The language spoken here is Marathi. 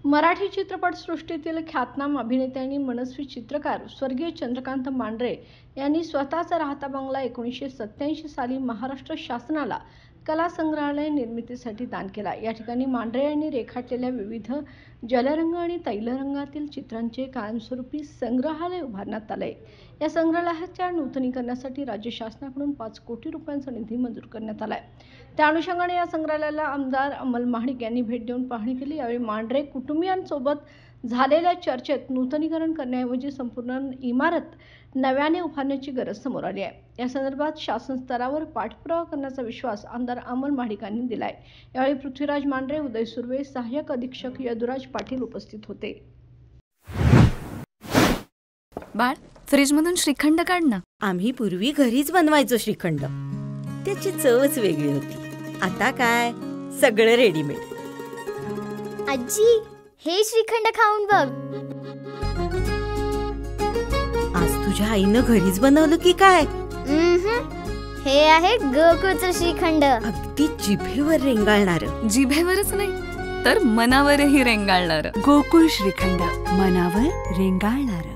मराठी चित्रपटसृष्टीतील ख्यातनाम अभिनेते आणि मनस्वी चित्रकार स्वर्गीय चंद्रकांत मांढरे यांनी स्वतःचा राहता बंगला 1987 साली महाराष्ट्र शासनाला कला संग्रहालय निर्मितीसाठी दान केला। या ठिकाणी मांढरे यांनी रेखाटलेल्या विविध जलरंग आणि तैलरंगातील चित्रांचे कायमस्वरूपी संग्रहालय उभारण्यात आले। या संग्रहालयाच्या नूतनीकरणासाठी राज्य शासनाकडून 5 कोटी रुपयांचा निधी मंजूर करण्यात आला आहे। त्या अनुषंगाने या संग्रहालयाला आमदार अमल महाडिक यांनी भेट देऊन पाहणी केली। यावेळी मांढरे कुटुंबियांसोबत झालेल्या चर्चेत नूतनीकरण करण्याऐवजी संपूर्ण इमारत नव्याने उभारण्याची गरज समोर आली आहे। या संदर्भात शासन स्तरावर पाठपुरावा करण्याचा विश्वास आमदार अमल महाडिकांनी दिला आहे। यावेळी पृथ्वीराज मांढरे, उदय सुर्वे, सहाय्यक अधीक्षक यदुराज पाटील उपस्थित होते। बाळ, फ्रीजमधून श्रीखंड काढ ना। आम्ही पूर्वी घरीच बनवायचो श्रीखंड, त्याची चवच वेगळी होती। आता काय सगळं रेडीमेड। आजी, हे श्रीखंड खाऊन बघ। आज तुझ्या आईनं घरीच बनवलं की काय? हे आहे गोकुळचं श्रीखंड। अगदी जिभेवर रेंगाळणार। जिभेवरच नाही तर मनावरही रेंगाळणार। गोकुळ श्रीखंड, मनावर रेंगाळणार।